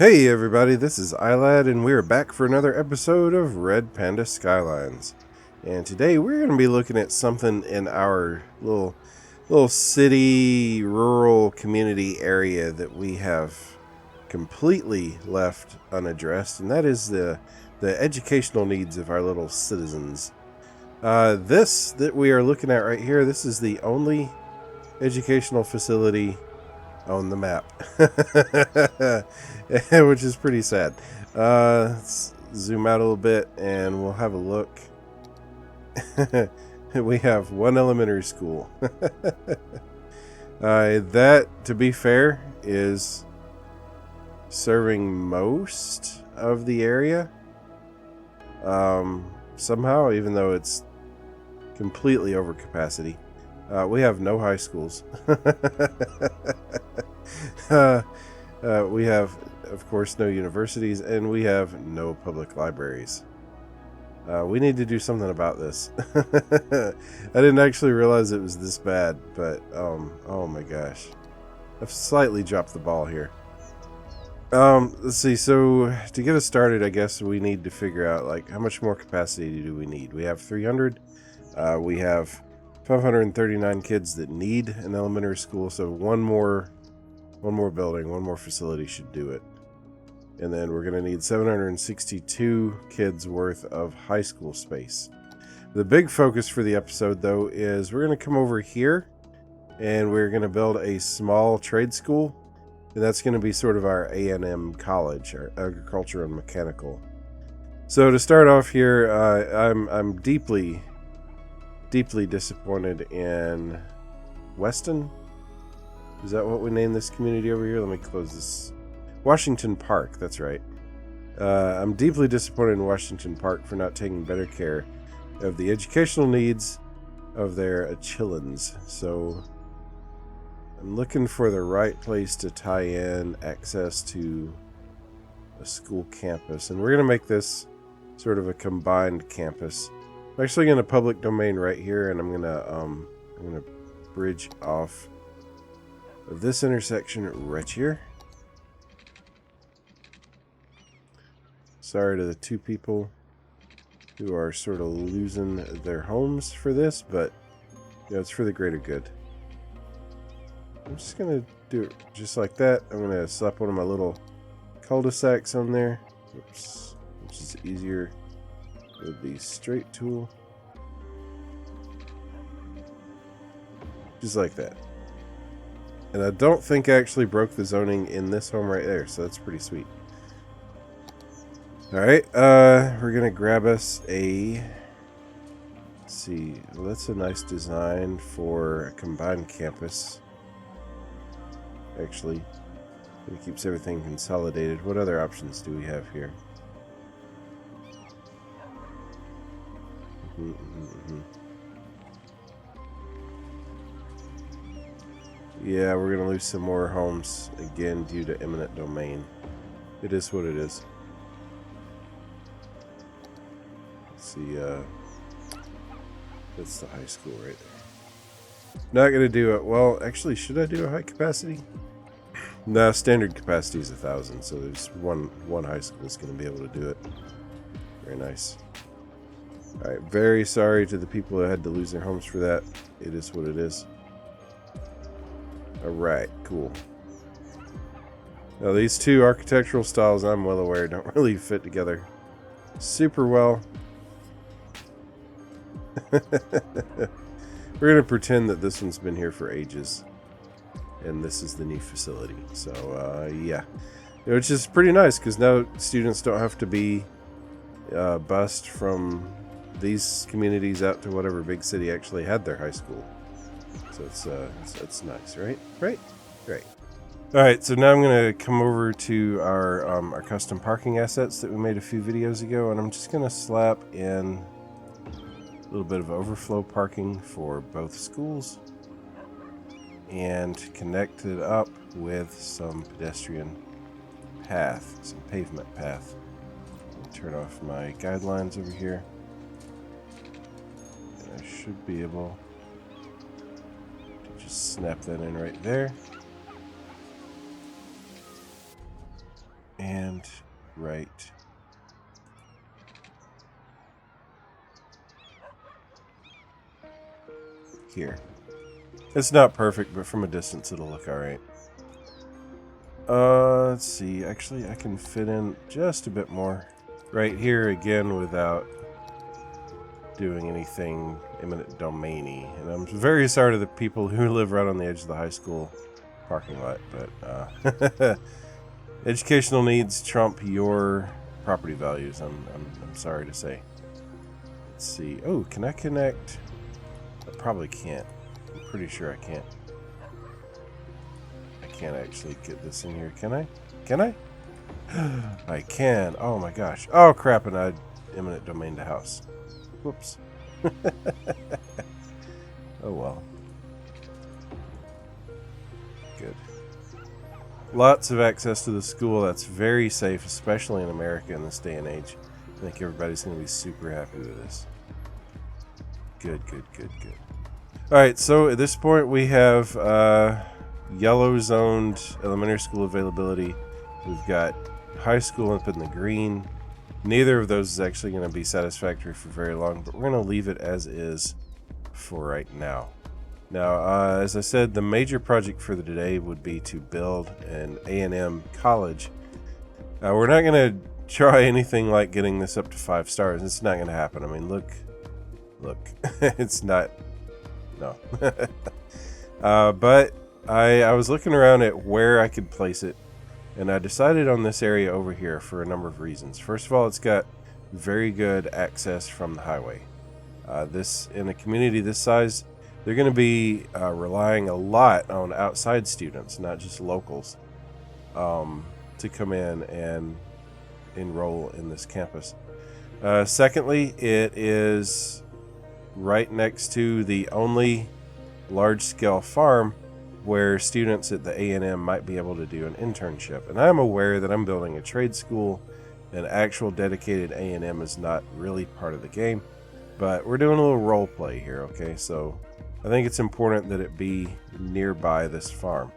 Hey everybody, this is iLad and we're back for another episode of Red Panda Skylines. And today we're going to be looking at something in our little city, rural community area that we have completely left unaddressed, and that is the educational needs of our little citizens. This that we are looking at right here, this is the only educational facility on the map, which is pretty sad. Let's zoom out a little bit and we'll have a look. We have one elementary school. That, to be fair, is serving most of the area. Somehow, even though it's completely over capacity. We have no high schools. We have, of course, no universities, and we have no public libraries. We need to do something about this. I didn't actually realize it was this bad, but oh my gosh. I've slightly dropped the ball here. Let's see, so to get us started, I guess we need to figure out, like, how much more capacity do we need? We have 300. We have 539 kids that need an elementary school, so one more building, one more facility should do it. And then we're going to need 762 kids worth of high school space. The big focus for the episode, though, is we're going to come over here and we're going to build a small trade school, and that's going to be sort of our A&M college, our agriculture and mechanical. So to start off here, I'm deeply disappointed in Weston. Is that what we name this community over here? Let me close this. Washington Park, that's right. I'm deeply disappointed in Washington Park for not taking better care of the educational needs of their chillins. So I'm looking for the right place to tie in access to a school campus. And we're going to make this sort of a combined campus. I'm actually in a public domain right here, and I'm gonna bridge off of this intersection right here. Sorry to the two people who are sort of losing their homes for this, but you know, it's for the greater good. I'm just gonna do it just like that. I'm gonna slap one of my little cul-de-sacs on there. Oops, which is easier with the straight tool. Just like that. And I don't think I actually broke the zoning in this home right there, so that's pretty sweet. Alright, we're gonna grab us a... Let's see, well, that's a nice design for a combined campus. Actually, it keeps everything consolidated. What other options do we have here? Yeah, we're going to lose some more homes again due to eminent domain. It is what it is. Let's see, that's the high school right there. Not going to do it. Well, actually, should I do a high capacity? No, standard capacity is 1,000, so there's one high school that's going to be able to do it. Very nice. Alright, very sorry to the people that had to lose their homes for that. It is what it is. Alright, cool. Now these two architectural styles, I'm well aware, don't really fit together super well. We're going to pretend that this one's been here for ages. And this is the new facility. So, yeah. Which is pretty nice, because now students don't have to be bused from these communities out to whatever big city actually had their high school. So it's nice, right? Right? Great. Alright, so now I'm going to come over to our custom parking assets that we made a few videos ago, and I'm just going to slap in a little bit of overflow parking for both schools and connect it up with some pedestrian path, some pavement path. Turn off my guidelines over here. And I should be able to just snap that in right there. and right here. It's not perfect, but from a distance it'll look alright. Let's see. Actually, I can fit in just a bit more right here again without doing anything eminent domain-y. And I'm very sorry to the people who live right on the edge of the high school parking lot, but educational needs trump your property values. I'm sorry to say. Let's see. Oh, can I connect? I probably can't. I'm pretty sure I can't. I can't actually get this in here. Can I? Can I? I can. Oh my gosh. Oh crap! And I eminent domain to house. Whoops. Oh well. Good. Lots of access to the school. That's very safe, especially in America in this day and age. I think everybody's going to be super happy with this. Good, good, good, good. Alright, so at this point we have yellow zoned elementary school availability. We've got high school up in the green. Neither of those is actually going to be satisfactory for very long, but we're going to leave it as is for right now. Now, as I said, the major project for today would be to build an A&M college. We're not going to try anything like getting this up to 5 stars. It's not going to happen. I mean, look, it's not, no. But I was looking around at where I could place it, and I decided on this area over here for a number of reasons. First of all, it's got very good access from the highway. In a community this size, they're going to be relying a lot on outside students, not just locals, to come in and enroll in this campus. Secondly, it is right next to the only large-scale farm where students at the A&M might be able to do an internship. And I'm aware that I'm building a trade school, and actual dedicated A&M is not really part of the game, but we're doing a little role play here, okay? So I think it's important that it be nearby this farm.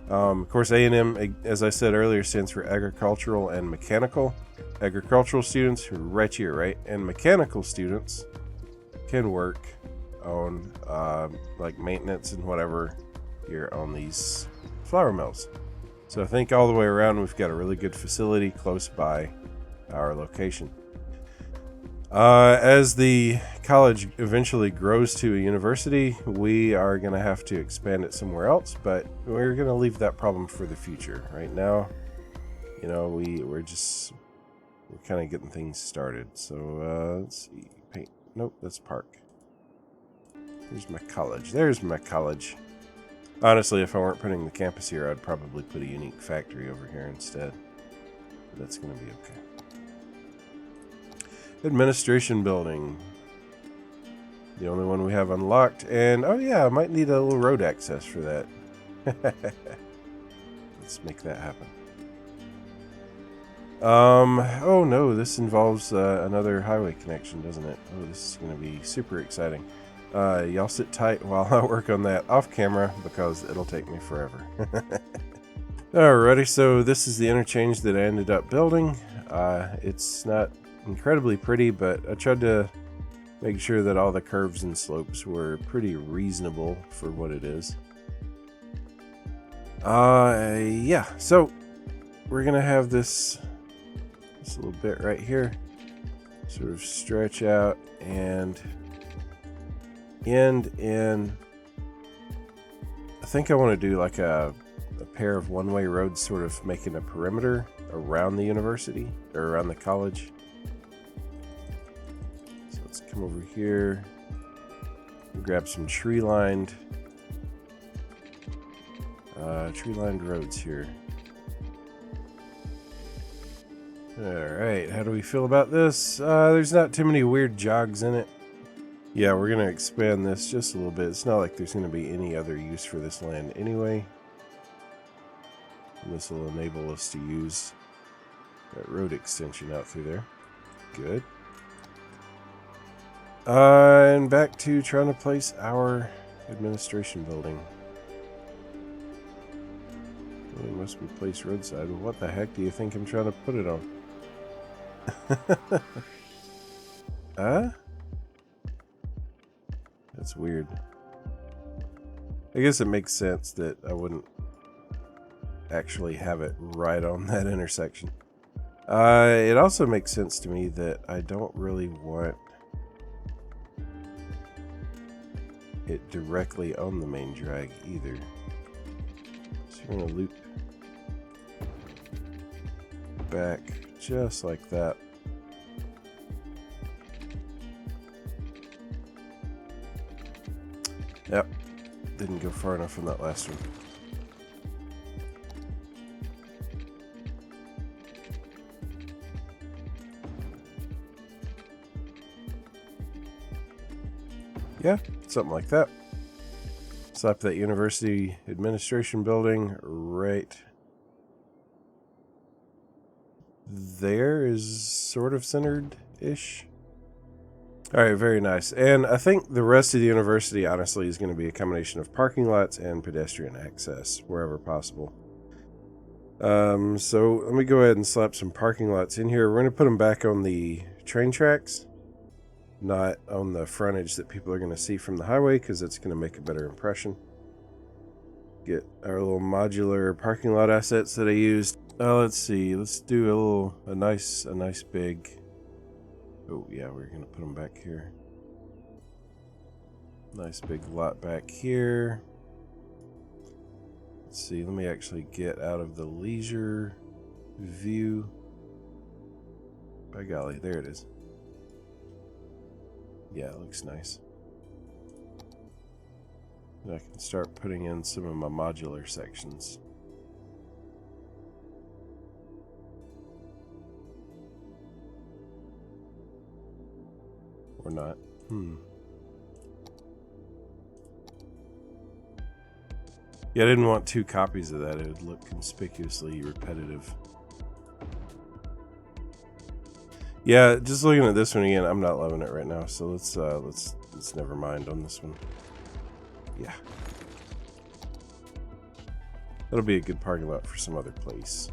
Of course, A&M, as I said earlier, stands for agricultural and mechanical. Agricultural students who are right here, right? And mechanical students can work on like maintenance and whatever here on these flour mills. So I think all the way around we've got a really good facility close by our location. As the college eventually grows to a university, we are going to have to expand it somewhere else, but we're going to leave that problem for the future. Right now, you know, we're kind of getting things started. So let's see, paint. Nope, that's park. There's my college. There's my college. Honestly, if I weren't putting the campus here, I'd probably put a unique factory over here instead. But that's going to be okay. Administration building. The only one we have unlocked. And, oh yeah, I might need a little road access for that. Let's make that happen. Oh no, this involves another highway connection, doesn't it? Oh, this is going to be super exciting. Y'all sit tight while I work on that off camera because it'll take me forever. Alrighty, so this is the interchange that I ended up building. It's not incredibly pretty, but I tried to make sure that all the curves and slopes were pretty reasonable for what it is. Yeah, so we're gonna have this little bit right here sort of stretch out and end in, I think I want to do like a pair of one-way roads sort of making a perimeter around the university or around the college. So let's come over here and grab some tree-lined roads here. Alright, how do we feel about this? There's not too many weird jogs in it. Yeah, we're going to expand this just a little bit. It's not like there's going to be any other use for this land anyway. And this will enable us to use that road extension out through there. Good. And back to trying to place our administration building. must be placed roadside. Well, what the heck do you think I'm trying to put it on? Huh? That's weird. I guess it makes sense that I wouldn't actually have it right on that intersection. It also makes sense to me that I don't really want it directly on the main drag either. So we're going to loop back just like that. Yep, didn't go far enough from that last one. Yeah, something like that. Slap that university administration building right there is sort of centered-ish. Alright, very nice. And I think the rest of the university, honestly, is going to be a combination of parking lots and pedestrian access, wherever possible. So let me go ahead and slap some parking lots in here. We're going to put them back on the train tracks, not on the frontage that people are going to see from the highway, because it's going to make a better impression. Get our little modular parking lot assets that I used. Let's see. Let's do a nice big. Oh yeah, we're going to put them back here. Nice big lot back here. Let's see. Let me actually get out of the leisure view. By golly, there it is. Yeah, it looks nice. And I can start putting in some of my modular sections. Or not. Yeah, I didn't want 2 copies of that. It would look conspicuously repetitive. Yeah, just looking at this one again, I'm not loving it right now. So let's never mind on this one. Yeah. That'll be a good parking lot for some other place.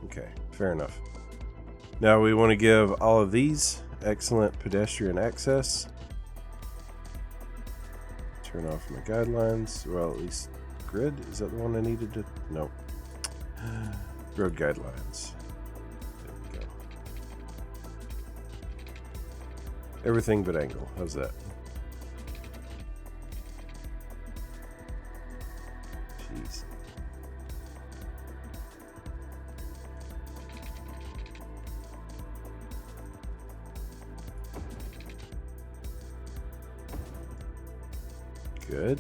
Okay, fair enough. Now we want to give all of these excellent pedestrian access. Turn off my guidelines. Well, at least grid. Is that the one I needed to? No. Road guidelines. There we go. Everything but angle. How's that? Jeez. Good.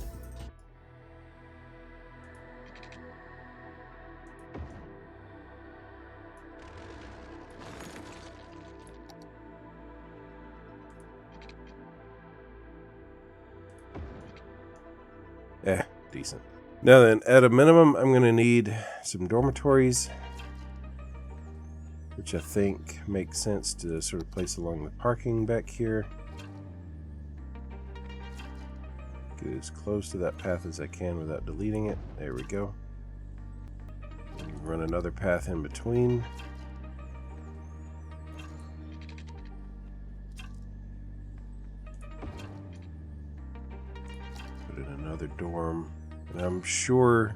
Decent. Now then, at a minimum, I'm going to need some dormitories, which I think makes sense to sort of place along the parking back here. Get as close to that path as I can without deleting it. There we go. And run another path in between. Put in another dorm. And I'm sure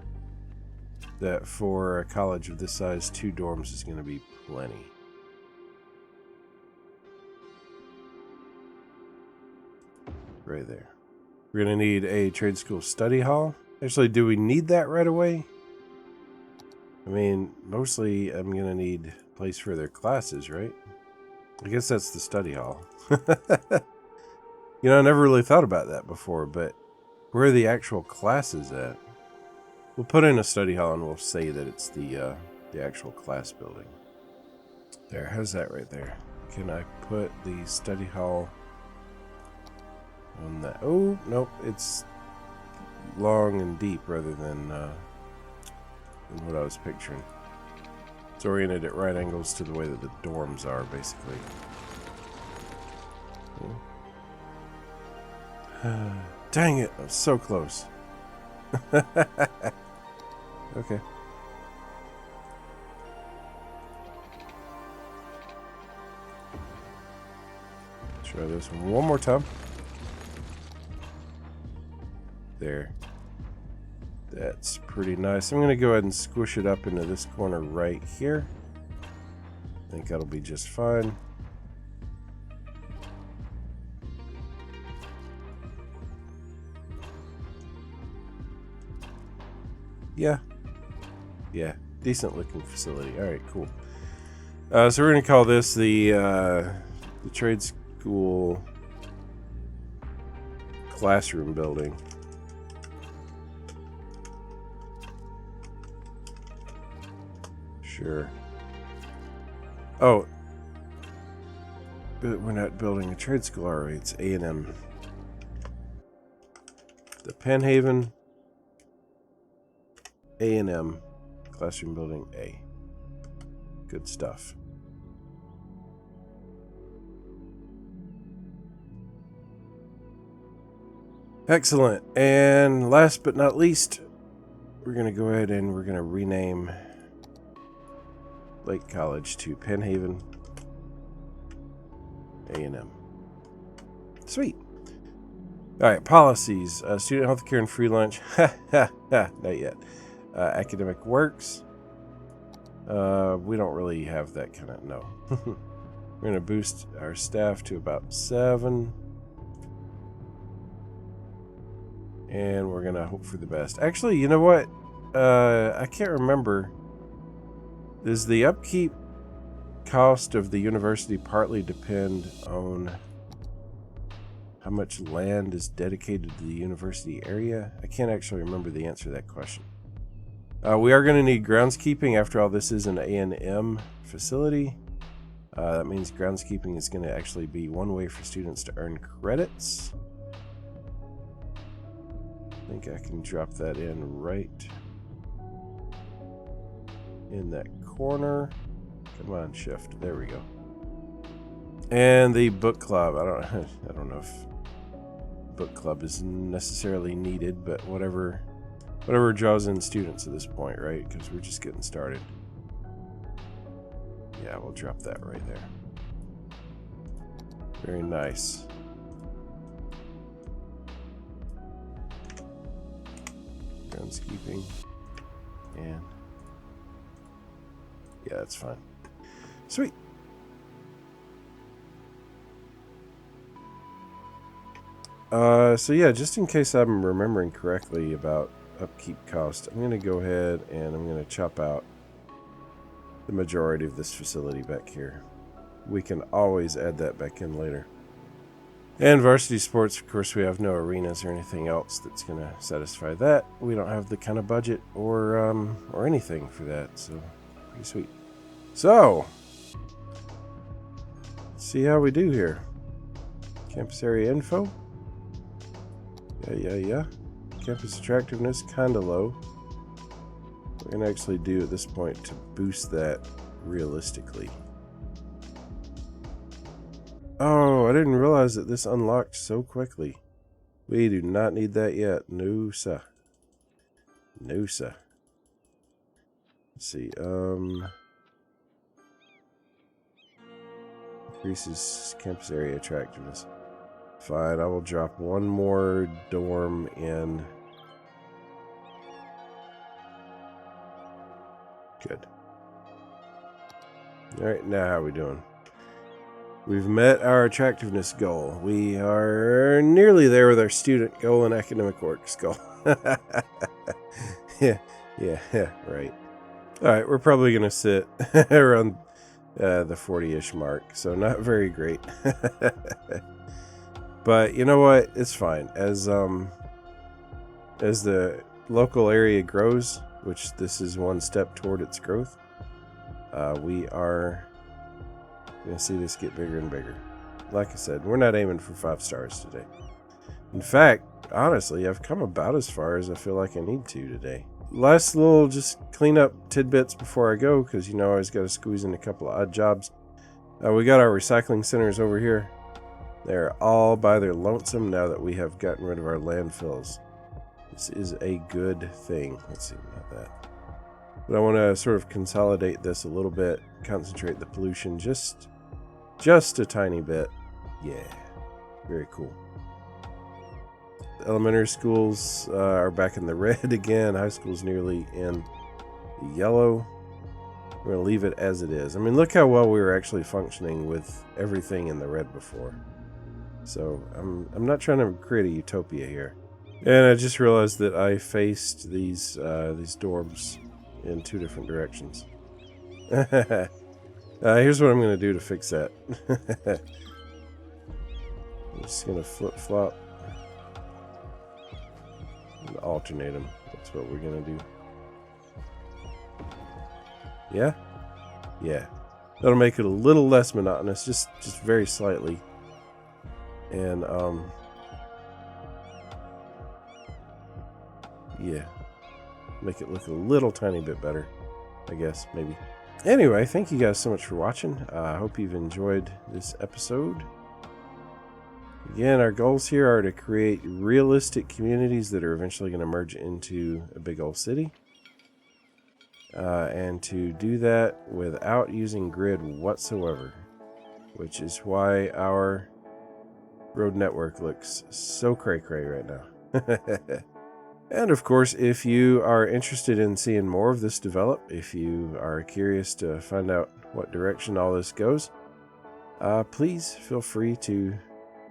that for a college of this size, 2 dorms is going to be plenty. Right there. We're going to need a trade school study hall. Actually, do we need that right away? I mean, mostly I'm going to need a place for their classes, right? I guess that's the study hall. You know, I never really thought about that before, but where are the actual classes at? We'll put in a study hall and we'll say that it's the actual class building. There, how's that right there? Can I put the study hall on that? Oh, nope, it's long and deep rather than what I was picturing. It's oriented at right angles to the way that the dorms are, basically. Dang it, I was so close. Okay. Try this one more time. There. That's pretty nice. I'm going to go ahead and squish it up into this corner right here. I think that'll be just fine. Yeah. Yeah. Decent looking facility. Alright, cool. So we're going to call this the trade school classroom building. Sure. Oh. But we're not building a trade school, are we? It's A&M. The Panhaven A&M classroom building A. Good stuff. Excellent. And last but not least, we're going to go ahead and we're going to rename Lake College to Panhaven A&M. Sweet. All right, policies. Student healthcare and free lunch. Not yet. Academic works. We don't really have that kind of, no. We're going to boost our staff to about 7. And we're going to hope for the best. Actually, you know what? I can't remember. Does the upkeep cost of the university partly depend on how much land is dedicated to the university area? I can't actually remember the answer to that question. We are going to need groundskeeping. After all, this is an A&M facility. That means groundskeeping is going to actually be one way for students to earn credits. I think I can drop that in right in that corner. Come on, shift. There we go. And the book club. I don't know if book club is necessarily needed, but whatever draws in students at this point, right? Because we're just getting started. Yeah, we'll drop that right there. Very nice. Groundskeeping. And yeah, that's fine. Sweet. So yeah, just in case I'm remembering correctly about upkeep cost, I'm going to go ahead and I'm going to chop out the majority of this facility back here. We can always add that back in later. And varsity sports, of course, we have no arenas or anything else that's going to satisfy that. We don't have the kind of budget or anything for that, so pretty sweet. So, let's see how we do here. Campus area info. Yeah. Campus attractiveness, kind of low. We're going to actually do at this point to boost that realistically. Oh, I didn't realize that this unlocked so quickly. We do not need that yet. No, sir. No, sir. Let's see. Increases campus area attractiveness. Fine, I will drop one more dorm in. Good. Alright, now how are we doing? We've met our attractiveness goal. We are nearly there with our student goal and academic works goal. yeah, right. Alright, we're probably going to sit around the 40-ish mark, so not very great. But you know what? It's fine. As the local area grows, which this is one step toward its growth, we are going to see this get bigger and bigger. Like I said, we're not aiming for 5 stars today. In fact, honestly, I've come about as far as I feel like I need to today. Last little just clean up tidbits before I go, because I always got to squeeze in a couple of odd jobs. We got our recycling centers over here. They're all by their lonesome now that we have gotten rid of our landfills. This is a good thing. Let's see about that. But I want to sort of consolidate this a little bit, concentrate the pollution just a tiny bit. Yeah, very cool. The elementary schools are back in the red again. High school's nearly in the yellow. We're going to leave it as it is. I mean, look how well we were actually functioning with everything in the red before. So I'm not trying to create a utopia here. And I just realized that I faced these dorms in 2 different directions. Here's what I'm going to do to fix that. I'm just going to flip-flop and alternate them. That's what we're going to do. Yeah? Yeah. That'll make it a little less monotonous, just very slightly. And, yeah. Make it look a little tiny bit better, I guess, maybe. Anyway, thank you guys so much for watching. I hope you've enjoyed this episode. Again, our goals here are to create realistic communities that are eventually going to merge into a big old city. And to do that without using grid whatsoever, which is why our road network looks so cray-cray right now. And of course, if you are interested in seeing more of this develop, if you are curious to find out what direction all this goes, please feel free to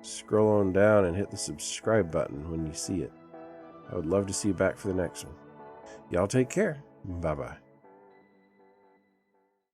scroll on down and hit the subscribe button when you see it. I would love to see you back for the next one. Y'all take care. Bye-bye.